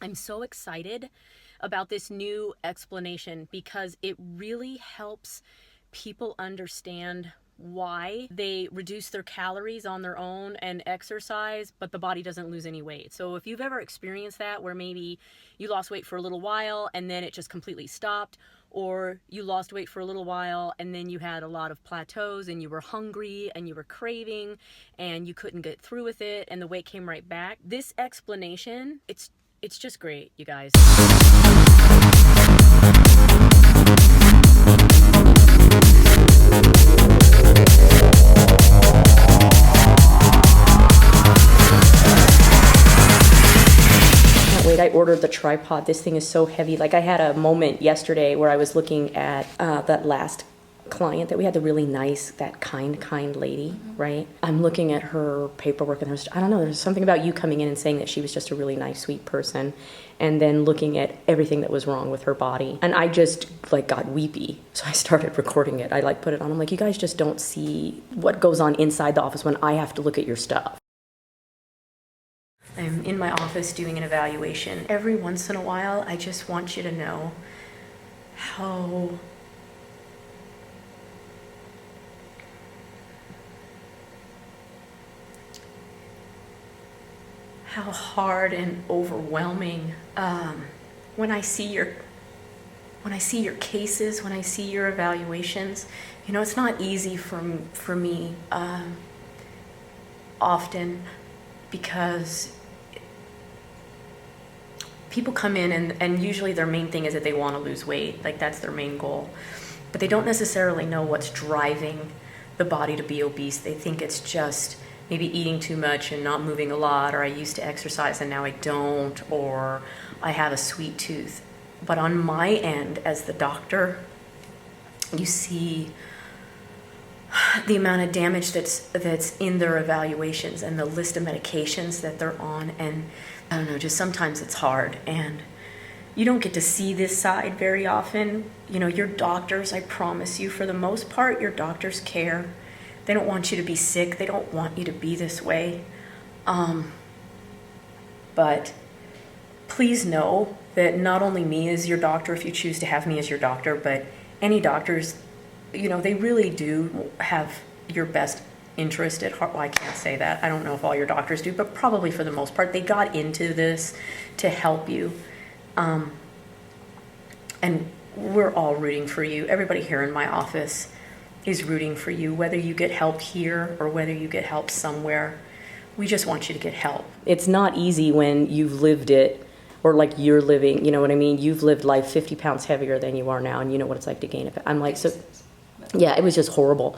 I'm so excited about this new explanation because it really helps people understand why they reduce their calories on their own and exercise, but the body doesn't lose any weight. So if you've ever experienced that, where maybe you lost weight for a little while and then it just completely stopped, or you lost weight for a little while and then you had a lot of plateaus and you were hungry and you were craving and you couldn't get through with it and the weight came right back. This explanation, it's just great, you guys. Wait, I ordered the tripod. This thing is so heavy. Like, I had a moment yesterday where I was looking at that last client that we had, the really nice, that kind lady, right? I'm looking at her paperwork and I don't know, there's something about you coming in and saying that she was just a really nice, sweet person, and then looking at everything that was wrong with her body. And I just like got weepy. So I started recording it. I like put it on. I'm like, you guys just don't see what goes on inside the office when I have to look at your stuff. I'm in my office doing an evaluation. Every once in a while, I just want you to know how hard and overwhelming when I see your cases, when I see your evaluations. You know, it's not easy for me often, because people come in and usually their main thing is that they want to lose weight. Like, that's their main goal. But they don't necessarily know what's driving the body to be obese. They think it's just maybe eating too much and not moving a lot, or I used to exercise and now I don't, or I have a sweet tooth. But on my end, as the doctor, you see the amount of damage that's in their evaluations and the list of medications that they're on. And I don't know, just sometimes it's hard, and you don't get to see this side very often. You know, your doctors, I promise you, for the most part, your doctors care. They don't want you to be sick. They don't want you to be this way. But please know that not only me as your doctor, if you choose to have me as your doctor, but any doctors, you know, they really do have your best interest at heart. Well, I can't say that. I don't know if all your doctors do, but probably for the most part, they got into this to help you. And we're all rooting for you. Everybody here in my office is rooting for you, whether you get help here or whether you get help somewhere. We just want you to get help. It's not easy when you've lived it, or like you're living, you know what I mean? You've lived life 50 pounds heavier than you are now, and you know what it's like to gain it. I'm like, so, yeah, it was just horrible.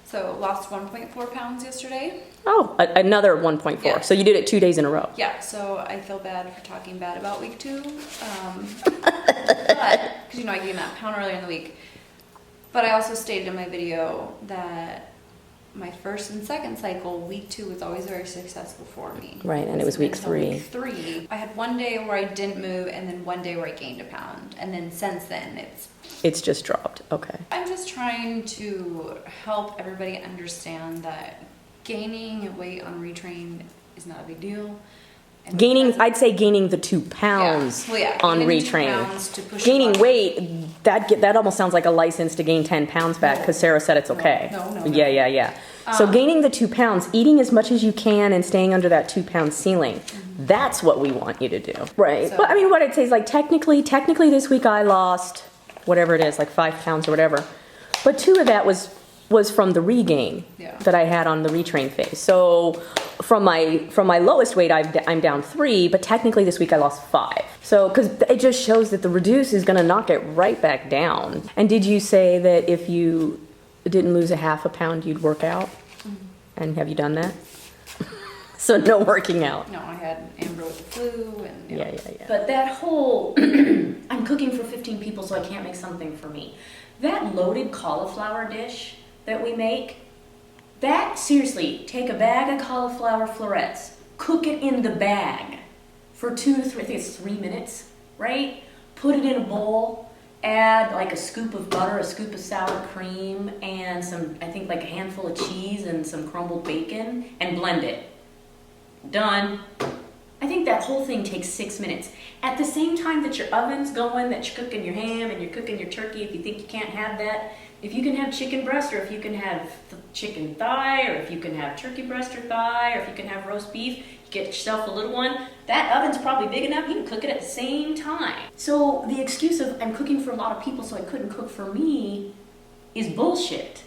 So lost 1.4 pounds yesterday. Oh, another 1.4. Yeah. So you did it 2 days in a row. Yeah, so I feel bad for talking bad about week 2. But, because, you know, I gained that pound earlier in the week. But I also stated in my video that my first and second cycle, week 2 was always very successful for me. Right, and it was week 3. Week 3, I had one day where I didn't move, and then one day where I gained a pound. And then since then, It's just dropped. Okay. I'm just trying to help everybody understand that gaining weight on retrain is not a big deal. And I'd say gaining the 2 pounds on retrain. Gaining weight, that almost sounds like a license to gain 10 pounds back, because Sarah said it's okay. No. Yeah. So gaining the 2 pounds, eating as much as you can and staying under that 2 pound ceiling, that's what we want you to do. Right. So, but I mean, what I'd say is, like, technically this week I lost whatever it is, like 5 pounds or whatever. But 2 of that was from the regain that I had on the retrain phase. So from my lowest weight, I'm down 3, but technically this week I lost 5. So, because it just shows that the reduce is going to knock it right back down. And did you say that if you didn't lose a half a pound, you'd work out? Mm-hmm. And have you done that? So no working out. No, I had Amber with the flu, and yeah. But that whole I'm cooking for 15 people, so I can't make something for me. That loaded cauliflower dish that we make, that, seriously, take a bag of cauliflower florets, cook it in the bag for 2 to 3, I think it's 3 minutes, right? Put it in a bowl, add like a scoop of butter, a scoop of sour cream, and some, I think like a handful of cheese and some crumbled bacon, and blend it. Done. I think that whole thing takes 6 minutes. At the same time that your oven's going, that you're cooking your ham and you're cooking your turkey, if you think you can't have that, if you can have chicken breast, or if you can have chicken thigh, or if you can have turkey breast or thigh, or if you can have roast beef, you get yourself a little one, that oven's probably big enough, you can cook it at the same time. So the excuse of I'm cooking for a lot of people so I couldn't cook for me is bullshit.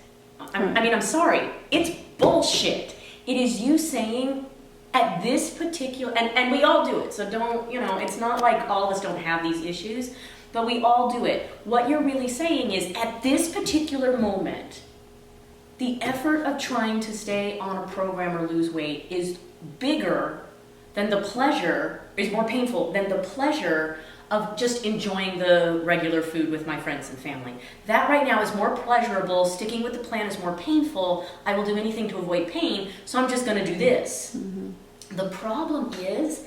I'm sorry, it's bullshit. It is you saying at this particular, and we all do it, so don't, it's not like all of us don't have these issues, but we all do it. What you're really saying is at this particular moment, the effort of trying to stay on a program or lose weight is bigger than the pleasure, is more painful than the pleasure of just enjoying the regular food with my friends and family. That right now is more pleasurable. Sticking with the plan is more painful. I will do anything to avoid pain, so I'm just gonna do this. Mm-hmm. The problem is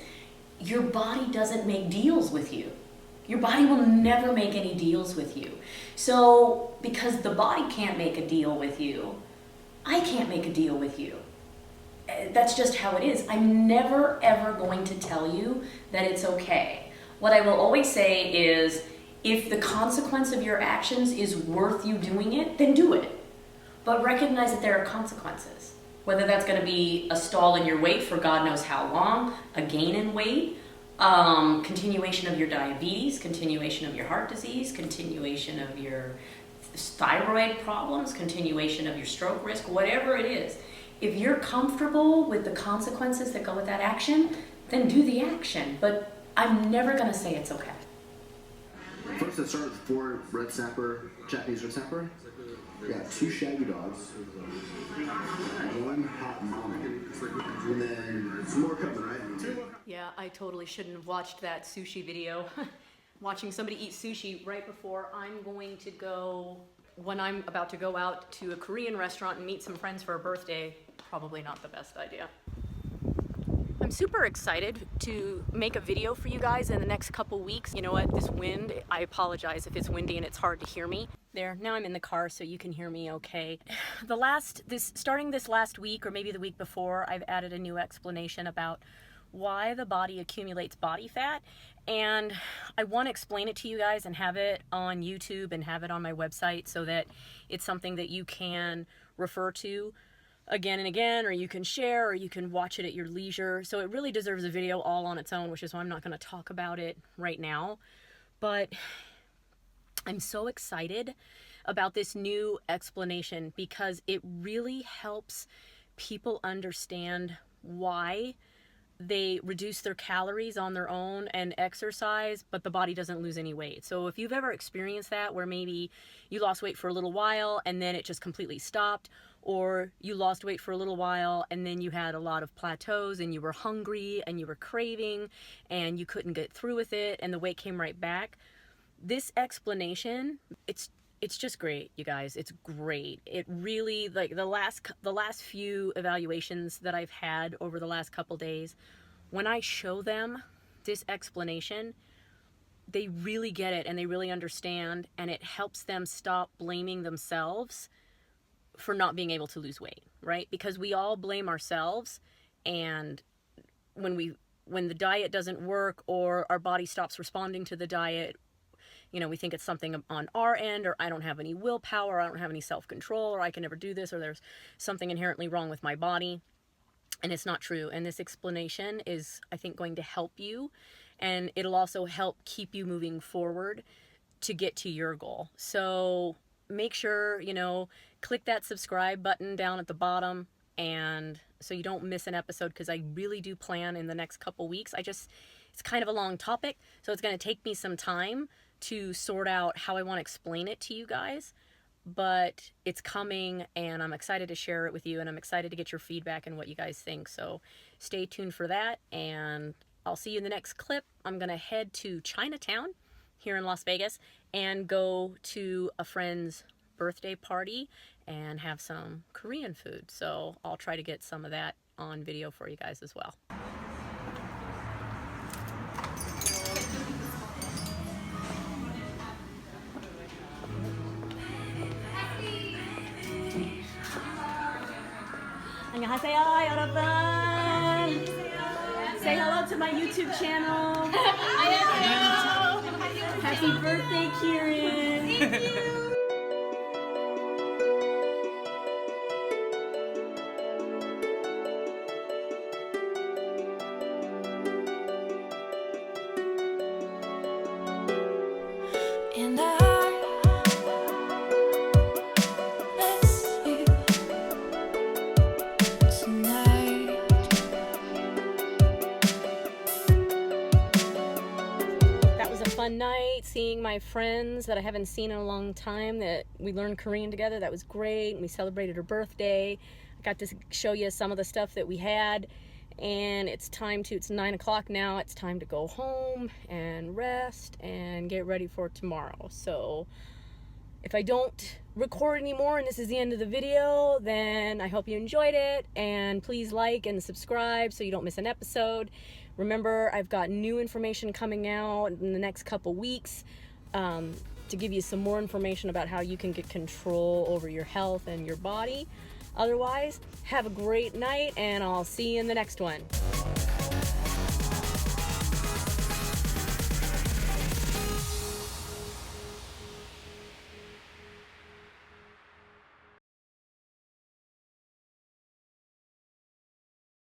your body doesn't make deals with you. Your body will never make any deals with you. So because the body can't make a deal with you, I can't make a deal with you. That's just how it is. I'm never ever going to tell you that it's okay. What I will always say is, if the consequence of your actions is worth you doing it, then do it. But recognize that there are consequences. Whether that's going to be a stall in your weight for God knows how long, a gain in weight, continuation of your diabetes, continuation of your heart disease, continuation of your thyroid problems, continuation of your stroke risk, whatever it is. If you're comfortable with the consequences that go with that action, then do the action. But I'm never going to say it's okay. First, let's start with 4 red snapper, Japanese red snapper. We got 2 shaggy dogs, 1 hot mama, and then some more coming, right? Yeah, I totally shouldn't have watched that sushi video. Watching somebody eat sushi right before I'm going to go, when I'm about to go out to a Korean restaurant and meet some friends for a birthday, probably not the best idea. I'm super excited to make a video for you guys in the next couple weeks. You know what, this wind, I apologize if it's windy and it's hard to hear me. There, now I'm in the car so you can hear me okay. Starting this last week, or maybe the week before, I've added a new explanation about why the body accumulates body fat, and I want to explain it to you guys and have it on YouTube and have it on my website so that it's something that you can refer to again and again, or you can share, or you can watch it at your leisure. So it really deserves a video all on its own, which is why I'm not going to talk about it right now. But I'm so excited about this new explanation because it really helps people understand why they reduce their calories on their own and exercise, but the body doesn't lose any weight. So if you've ever experienced that, where maybe you lost weight for a little while and then it just completely stopped, or you lost weight for a little while and then you had a lot of plateaus and you were hungry and you were craving and you couldn't get through with it and the weight came right back, this explanation, it's just great, you guys. It's great. It really, like the last few evaluations that I've had over the last couple days, when I show them this explanation, they really get it and they really understand, and it helps them stop blaming themselves for not being able to lose weight, right? Because we all blame ourselves, and when the diet doesn't work or our body stops responding to the diet, we think it's something on our end, or I don't have any willpower, or I don't have any self-control, or I can never do this, or there's something inherently wrong with my body. And it's not true. And this explanation is, I think, going to help you. And it'll also help keep you moving forward to get to your goal. So make sure, click that subscribe button down at the bottom, and so you don't miss an episode, because I really do plan in the next couple weeks. It's kind of a long topic, so it's going to take me some time to sort out how I want to explain it to you guys, but it's coming and I'm excited to share it with you, and I'm excited to get your feedback and what you guys think. So stay tuned for that, and I'll see you in the next clip. I'm going to head to Chinatown here in Las Vegas and go to a friend's birthday party and have some Korean food. So I'll try to get some of that on video for you guys as well. 안녕하세요, 여러분. Say hello to my YouTube channel. Happy birthday, Kieran. Thank you. And I miss you tonight. That was a fun night, seeing my friends that I haven't seen in a long time, that we learned Korean together. That was great. And we celebrated her birthday. I got to show you some of the stuff that we had. And it's 9 o'clock now. It's time to go home and rest and get ready for tomorrow. So if I don't record anymore and this is the end of the video, then I hope you enjoyed it. And please like and subscribe so you don't miss an episode. Remember, I've got new information coming out in the next couple weeks to give you some more information about how you can get control over your health and your body. Otherwise, have a great night, and I'll see you in the next one.